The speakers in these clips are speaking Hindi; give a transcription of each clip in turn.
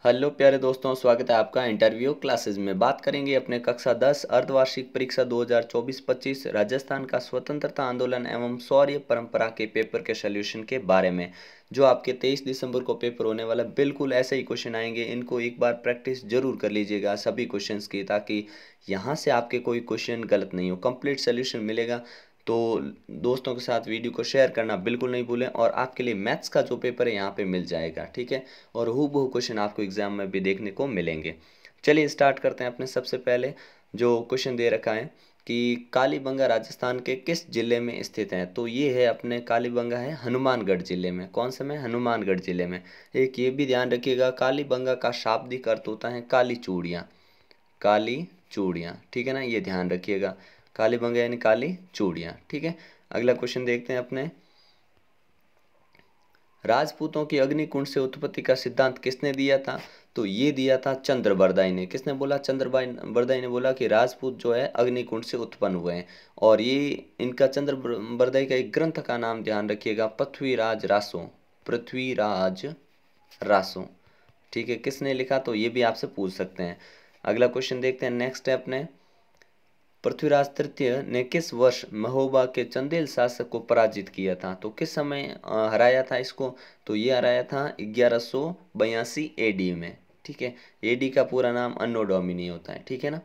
हेलो प्यारे दोस्तों, स्वागत है आपका इंटरव्यू क्लासेस में। बात करेंगे अपने कक्षा 10 अर्धवार्षिक परीक्षा 2024-25 राजस्थान का स्वतंत्रता आंदोलन एवं शौर्य परंपरा के पेपर के सोल्यूशन के बारे में। जो आपके 23 दिसंबर को पेपर होने वाला, बिल्कुल ऐसे ही क्वेश्चन आएंगे। इनको एक बार प्रैक्टिस जरूर कर लीजिएगा सभी क्वेश्चंस की, ताकि यहाँ से आपके कोई क्वेश्चन गलत नहीं हो, कंप्लीट सोल्यूशन मिलेगा। तो दोस्तों के साथ वीडियो को शेयर करना बिल्कुल नहीं भूलें। और आपके लिए मैथ्स का जो पेपर है यहाँ पे मिल जाएगा, ठीक है। और हूबहू क्वेश्चन आपको एग्जाम में भी देखने को मिलेंगे। चलिए स्टार्ट करते हैं। अपने सबसे पहले जो क्वेश्चन दे रखा है कि कालीबंगा राजस्थान के किस जिले में स्थित है, तो ये है अपने कालीबंगा है हनुमानगढ़ जिले में। कौन से में? हनुमानगढ़ जिले में। एक ये भी ध्यान रखिएगा, कालीबंगा का शाब्दिक अर्थ होता है काली चूड़ियाँ। काली चूड़ियाँ, ठीक है ना, ये ध्यान रखिएगा। कालीबंगा यानी काली चूड़ियाँ, ठीक है। अगला क्वेश्चन देखते हैं अपने। राजपूतों की अग्निकुंड से उत्पत्ति का सिद्धांत किसने दिया था, तो ये दिया था चंद्रबरदाई ने। किसने बोला? चंद्रबरदाई ने बोला कि राजपूत जो है अग्निकुंड से उत्पन्न हुए हैं। और ये इनका चंद्रबरदाई का एक ग्रंथ का नाम ध्यान रखिएगा, पृथ्वीराज रासो। पृथ्वीराज रासो, ठीक है। किसने लिखा, तो ये भी आपसे पूछ सकते हैं। अगला क्वेश्चन देखते हैं। नेक्स्ट है अपने, पृथ्वीराज तृतीय ने किस वर्ष महोबा के चंदेल शासक को पराजित किया था, तो किस समय हराया था इसको, तो ये हराया था 1182 एडी में, ठीक है। एडी का पूरा नाम अन्नो डोमिनी होता है, ठीक है ना।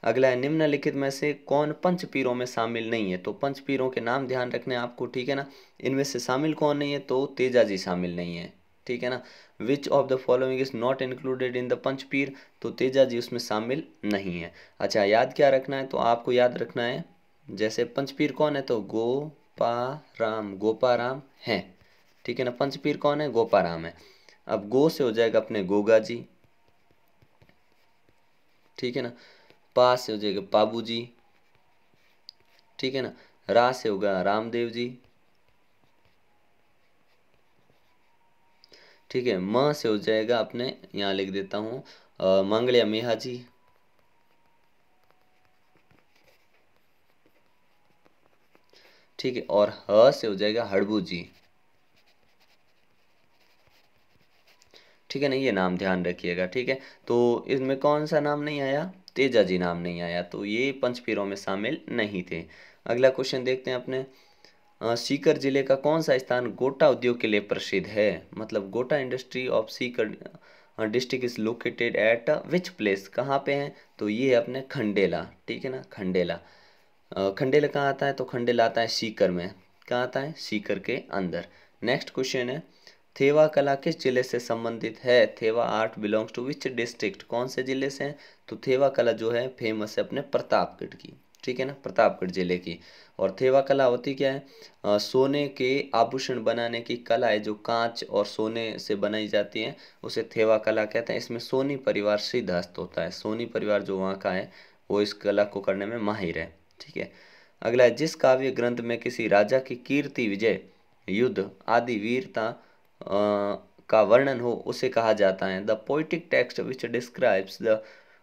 अगला है, निम्नलिखित में से कौन पंच पीरों में शामिल नहीं है, तो पंच पीरों के नाम ध्यान रखने हैं आपको, ठीक है ना। इनमें से शामिल कौन नहीं है, तो तेजाजी शामिल नहीं है, ठीक है ना। Which of the following is not included in the Panchpir, तो तेजाजी उसमें शामिल नहीं है। अच्छा, याद क्या रखना है, तो आपको याद रखना है, जैसे पंचपीर कौन है, तो गोपाराम, गोपाराम है, ठीक है ना। पंचपीर कौन है? गोपाराम है। अब गो से हो जाएगा अपने गोगा जी, ठीक है ना। पा से हो जाएगा पाबू जी, ठीक है ना। रा से होगा रामदेव जी, ठीक है। म से हो जाएगा अपने, यहाँ लिख देता हूँ, मंगलिया मेहा जी, ठीक है। और ह से हो जाएगा हड़बू जी, ठीक है ना। ये नाम ध्यान रखिएगा, ठीक है। तो इसमें कौन सा नाम नहीं आया? तेजा जी नाम नहीं आया, तो ये पंचपीरों में शामिल नहीं थे। अगला क्वेश्चन देखते हैं अपने। सीकर जिले का कौन सा स्थान गोटा उद्योग के लिए प्रसिद्ध है, मतलब गोटा industry of Sikar district is located at which place, कहाँ पे है, तो ये है अपने खंडेला, ठीक है ना। खंडेला। खंडेला कहाँ आता है, तो खंडेला आता है सीकर में। कहाँ आता है? सीकर के अंदर। नेक्स्ट क्वेश्चन है, थेवा कला किस जिले से संबंधित है? Thewa art belongs to which district, कौन से जिले से है, तो थेवा कला जो है फेमस है अपने प्रतापगढ़ की, ठीक है ना, प्रतापगढ़ जिले की। और थेवा कला होती क्या है? सोने के आभूषण बनाने की कला है, जो कांच और सोने से बनाई जाती है, उसे थेवा कला कहते हैं। इसमें सोनी परिवार सिद्धहस्त होता है। सोनी परिवार जो वहाँ का है, वो इस कला को करने में माहिर है, ठीक है। अगला है, जिस काव्य ग्रंथ में किसी राजा की कीर्ति, विजय, युद्ध आदि वीरता का वर्णन हो, उसे कहा जाता है। The poetic text which describes the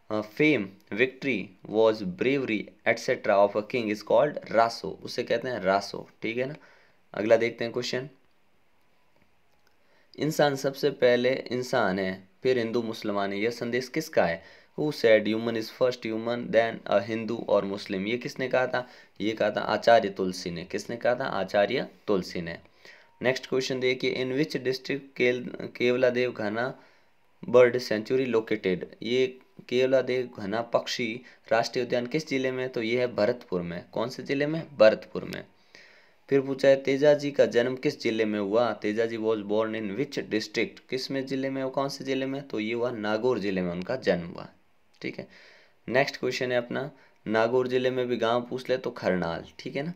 fame, victory, was, bravery etcetera of a king is called Raso, उसे कहते हैं रासो, ठीक है ना। अगला देखते हैं क्वेश्चन। इंसान सबसे पहले इंसान है, फिर हिंदू मुसलमान है, यह संदेश किसका है? Who said human is first human then a Hindu और मुस्लिम, ये किसने कहा था? ये कहा था आचार्य तुलसी ने। किसने कहा था? आचार्य तुलसी ने। नेक्स्ट क्वेश्चन देखिए, इन विच डिस्ट्रिक्ट केवलादेव घना बर्ड सेंचुरी लोकेटेड, ये केवलादेव घना पक्षी राष्ट्रीय उद्यान किस जिले में, तो ये है भरतपुर में। कौन से जिले में? भरतपुर में। फिर पूछा है, तेजाजी का जन्म किस जिले में हुआ? Tejaji was born in which district, किस में जिले में, कौन से जिले में, तो ये हुआ नागौर जिले में उनका जन्म हुआ, ठीक है। नेक्स्ट क्वेश्चन है अपना, नागौर जिले में भी गांव पूछ ले तो खरनाल, ठीक है ना।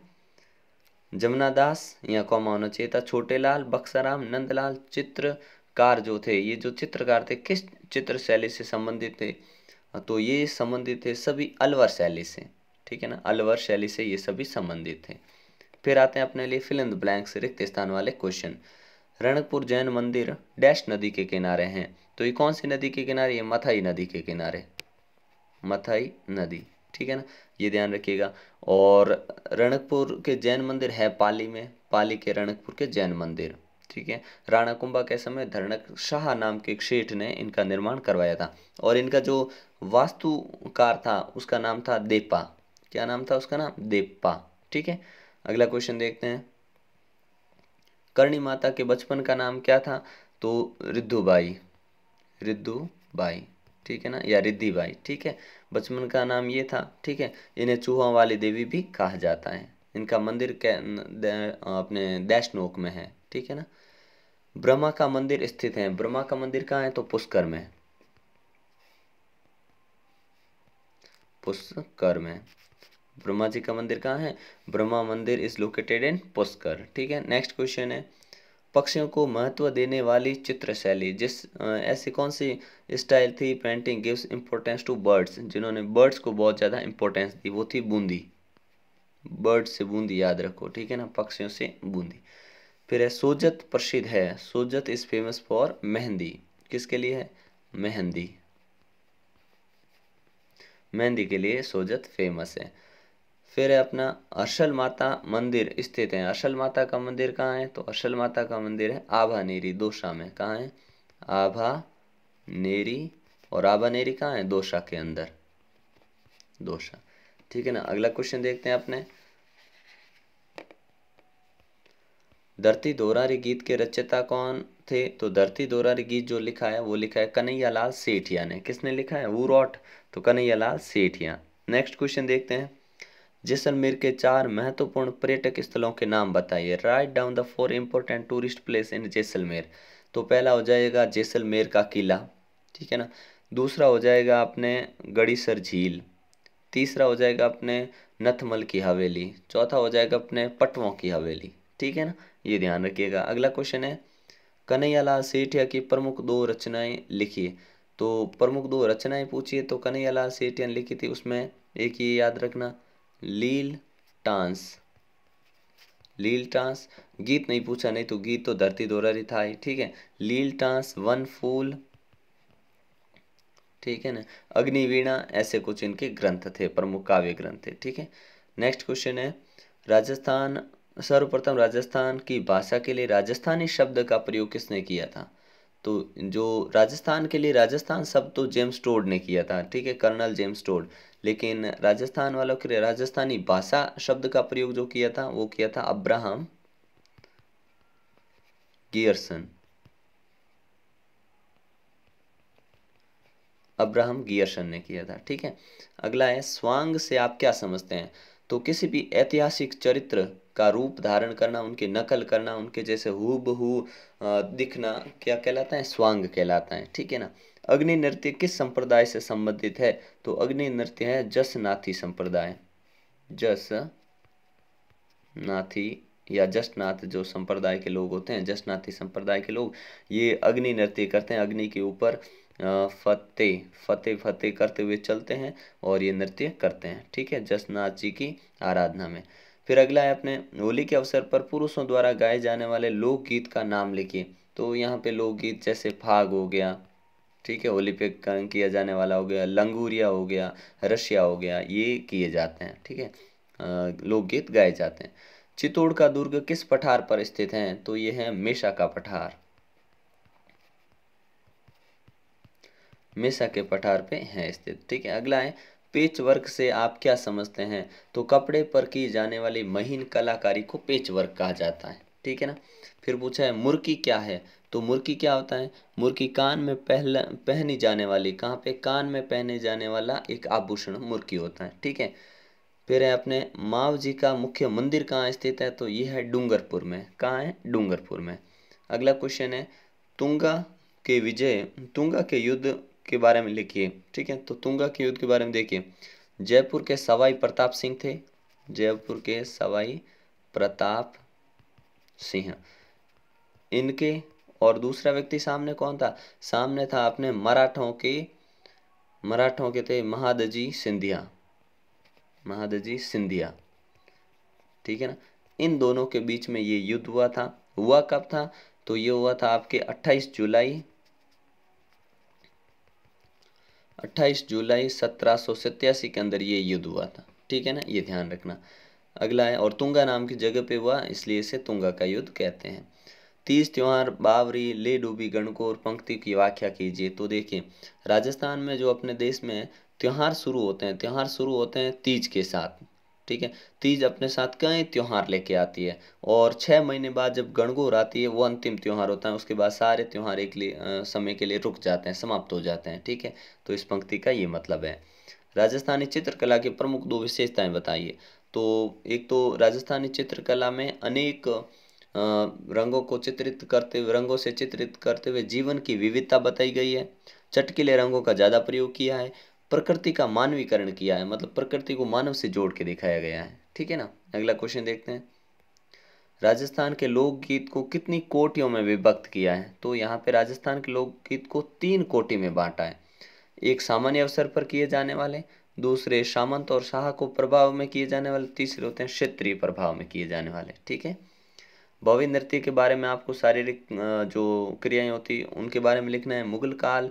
जमुनादास, यहाँ कॉमा होना चाहिए था। छोटेलाल, बक्साराम, नंदलाल चित्रकार जो थे, ये जो चित्रकार थे किस चित्र शैली से संबंधित थे, तो ये संबंधित थे सभी अलवर शैली से, ठीक है ना। अलवर शैली से ये सभी संबंधित थे। फिर आते हैं अपने लिए फिल इन द ब्लैंक्स, रिक्त स्थान वाले क्वेश्चन। रणकपुर जैन मंदिर डैश नदी के किनारे हैं, तो ये कौन सी नदी के किनारे? ये मथाई नदी के किनारे, मथाई नदी, ठीक है ना, ये ध्यान रखिएगा। और रणकपुर के जैन मंदिर है पाली में, पाली के रणकपुर के जैन मंदिर, ठीक है। राणा कुंभा के समय धरणक शाह नाम के एक सेठ ने इनका निर्माण करवाया था, और इनका जो वास्तुकार था उसका नाम था देप्पा। क्या नाम था उसका? नाम देप्पा। ठीक है। अगला क्वेश्चन देखते हैं, करणी माता के बचपन का नाम क्या था? तो रिद्धुबाई, रिद्धुबाई, ठीक है ना, या रिद्धिबाई। ठीक है, बचपन का नाम ये था। ठीक है। इन्हें चूहों वाली देवी भी कहा जाता है। इनका मंदिर अपने देशनोक में है। ठीक है ना। ब्रह्मा का मंदिर स्थित है। ब्रह्मा का मंदिर कहाँ है? तो पुष्कर में, पुष्कर में। ब्रह्मा जी का मंदिर कहाँ है? ब्रह्मा मंदिर इज लोकेटेड इन पुष्कर। ठीक है। नेक्स्ट क्वेश्चन है, पक्षियों को महत्व देने वाली चित्र शैली, ऐसी कौन सी स्टाइल थी painting gives importance to birds, जिन्होंने बर्ड्स को बहुत ज़्यादा इंपॉर्टेंस दी, वो थी बूंदी। बर्ड से बूंदी याद रखो। ठीक है ना, पक्षियों से बूंदी। फिर है, सोजत प्रसिद्ध है। Sojat is famous for mehndi. किसके लिए है? मेहंदी, मेहंदी के लिए सोजत फेमस है। फिर है अपना, हर्षल माता मंदिर स्थित है। हर्षल माता का मंदिर कहाँ है? तो हर्षल माता का मंदिर है आभानेरी, दोसा में। कहाँ है? आभानेरी। और आभानेरी कहाँ है? दोसा के अंदर, दोसा। ठीक है ना। अगला क्वेश्चन देखते हैं अपने, धरती दोहरारी गीत के रचयिता कौन थे? तो धरती दोहरारी गीत जो लिखा है वो लिखा है कन्हैयालाल सेठिया ने। किसने लिखा है? Who rot? तो कन्हैयालाल सेठिया। नेक्स्ट क्वेश्चन देखते हैं, जैसलमेर के 4 महत्वपूर्ण पर्यटक स्थलों के नाम बताइए। Write down the 4 important tourist place in Jaisalmer. तो पहला हो जाएगा जैसलमेर का किला। ठीक है ना। दूसरा हो जाएगा अपने गड़ीसर झील। तीसरा हो जाएगा अपने नथमल की हवेली। चौथा हो जाएगा अपने पटवों की हवेली। ठीक है ना, ये ध्यान रखिएगा। अगला क्वेश्चन है, कन्हैयालाल सेठिया की प्रमुख 2 रचनाएं लिखिए। तो प्रमुख 2 रचनाएं पूछिए तो कन्हैयालाल सेठिया ने लिखी थी, उसमें एक ये याद रखना, लील टांस। लील टांस। गीत नहीं पूछा, नहीं तो गीत तो धरती दोहरारी था ही। ठीक है। लील टांस, वन फूल, ठीक है ना, अग्निवीणा, ऐसे कुछ इनके ग्रंथ थे, प्रमुख काव्य ग्रंथ थे। ठीक है। नेक्स्ट क्वेश्चन है, राजस्थान, सर्वप्रथम राजस्थान की भाषा के लिए राजस्थानी शब्द का प्रयोग किसने किया था? तो जो राजस्थान के लिए राजस्थान शब्द तो जेम्स टोड ने किया था। ठीक है, कर्नल जेम्स टोड। लेकिन राजस्थान वालों के लिए राजस्थानी भाषा शब्द का प्रयोग जो किया था वो किया था अब्राहम गियर्सन। अब्राहम गियर्सन ने किया था। ठीक है। अगला है, स्वांग से आप क्या समझते हैं? तो किसी भी ऐतिहासिक चरित्र का रूप धारण करना, उनकी नकल करना, उनके जैसे हूबहू दिखना क्या कहलाता है? स्वांग कहलाता है। ठीक है ना। अग्नि नृत्य किस संप्रदाय से संबंधित है? तो अग्नि नृत्य है जसनाथी संप्रदाय। जसनाथी या जसनाथ जो संप्रदाय के लोग होते हैं, जसनाथी संप्रदाय के लोग, ये अग्नि नृत्य करते हैं। अग्नि के ऊपर फतेह फतेह फतेह करते हुए चलते हैं और ये नृत्य करते हैं। ठीक है, जसनाथ जी की आराधना में। फिर अगला है अपने, होली के अवसर पर पुरुषों द्वारा गाए जाने वाले लोकगीत का नाम लिखिए। तो यहाँ पे लोकगीत जैसे फाग हो गया, ठीक है, होली पे किया जाने वाला हो गया, लंगूरिया हो गया, रशिया हो गया, ये किए जाते हैं। ठीक है, लोकगीत गाए जाते हैं। चित्तौड़ का दुर्ग किस पठार पर स्थित है? तो ये है मेषा का पठार, मेषा के पठार पे है स्थित। ठीक है। अगला है, पेच वर्क से आप क्या समझते हैं? तो कपड़े पर की जाने वाली महीन कलाकारी को पेच वर्क कहा जाता है। ठीक है ना। फिर पूछा है, मुर्की क्या है? तो मुर्की क्या होता है? मुर्की कान में पहनी जाने वाली, कहाँ पे? कान में पहने जाने वाला एक आभूषण मुर्की होता है। ठीक है। फिर है अपने, माव जी का मुख्य मंदिर कहाँ स्थित है? तो ये है डूंगरपुर में। कहाँ है? डूंगरपुर में। अगला क्वेश्चन है, तुंगा के विजय, तुंगा के युद्ध के बारे में लिखिए। ठीक है, तो तुंगा के युद्ध के बारे में देखिए, जयपुर के सवाई प्रताप सिंह थे, जयपुर के सवाई प्रताप सिंह, इनके और दूसरा व्यक्ति सामने कौन था? सामने था अपने मराठों के थे महादजी सिंधिया, महादजी सिंधिया। ठीक है ना। इन दोनों के बीच में ये युद्ध हुआ था। हुआ कब था? तो ये हुआ था आपके 28 जुलाई 1787 के अंदर ये युद्ध हुआ था। ठीक है ना, ये ध्यान रखना। अगला है, और तुंगा नाम की जगह पे हुआ, इसलिए इसे तुंगा का युद्ध कहते हैं। तीज त्योहार बावरी ले डूबी गणगौर पंक्ति की व्याख्या कीजिए। तो देखिए, राजस्थान में जो अपने देश में त्योहार शुरू होते हैं तीज के साथ। ठीक है, तीज अपने साथ कई त्योहार लेके आती है, और 6 महीने बाद जब गणगौर आती है वो अंतिम त्योहार होता है। उसके बाद सारे त्योहार समय के लिए रुक जाते हैं, समाप्त हो जाते हैं। ठीक है, तो इस पंक्ति का ये मतलब है। राजस्थानी चित्रकला की प्रमुख 2 विशेषताएं बताइए। तो एक तो राजस्थानी चित्रकला में अनेक रंगों से चित्रित करते हुए जीवन की विविधता बताई गई है। चटकीले रंगों का ज़्यादा प्रयोग किया है। प्रकृति का मानवीकरण किया है, मतलब प्रकृति को मानव से जोड़ के दिखाया गया है। ठीक है ना। अगला क्वेश्चन देखते हैं। राजस्थान के लोकगीत को कितनी कोटियों में विभक्त किया है। तो यहाँ पे राजस्थान के लोकगीत को 3 कोटि में बांटा है। एक सामान्य अवसर पर किए जाने वाले, दूसरे सामंत और शाह को प्रभाव में किए जाने वाले, तीसरे होते हैं क्षेत्रीय प्रभाव में किए जाने वाले। ठीक है। भव्य नृत्य के बारे में आपको शारीरिक जो क्रियाएं होती उनके बारे में लिखना है। मुगल काल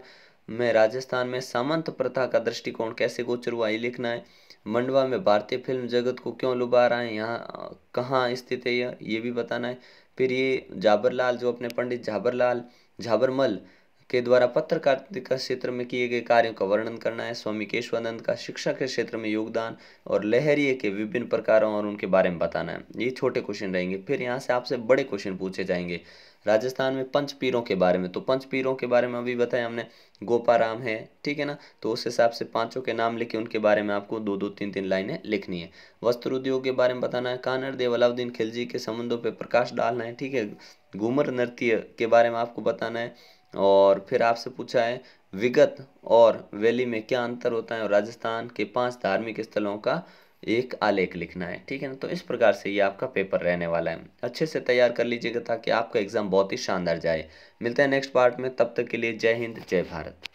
में राजस्थान में सामंत प्रथा का दृष्टिकोण कैसे गोचर हुआ ये लिखना है। मंडवा में भारतीय फिल्म जगत को क्यों लुभा रहा है, यहाँ कहाँ स्थित है ये भी बताना है। फिर ये झाबरलाल जो अपने पंडित झाबरमल के द्वारा पत्रकारिता क्षेत्र में किए गए कार्यों का वर्णन करना है। स्वामी केशवानंद का शिक्षा के क्षेत्र में योगदान और लहरिये के विभिन्न प्रकारों और उनके बारे में बताना है। ये छोटे क्वेश्चन रहेंगे। फिर यहाँ से आपसे बड़े क्वेश्चन पूछे जाएंगे राजस्थान में पंच पीरों के बारे में। तो पंच पीरों के बारे में अभी बताया हमने, गोपाराम है। ठीक है ना। तो उस हिसाब से पांचों के नाम लिखे, उनके बारे में आपको 2-2, 3-3 लाइनें लिखनी है। वस्त्र उद्योग के बारे में बताना है। कानड़ देव अलाउद्दीन खिलजी के संबंधों पर प्रकाश डालना है। ठीक है। घूमर नृत्य के बारे में आपको बताना है। और फिर आपसे पूछा है विगत और वैली में क्या अंतर होता है, और राजस्थान के 5 धार्मिक स्थलों का एक आलेख लिखना है। ठीक है ना। तो इस प्रकार से ये आपका पेपर रहने वाला है। अच्छे से तैयार कर लीजिएगा ताकि आपका एग्जाम बहुत ही शानदार जाए। मिलते हैं नेक्स्ट पार्ट में, तब तक के लिए जय हिंद जय भारत।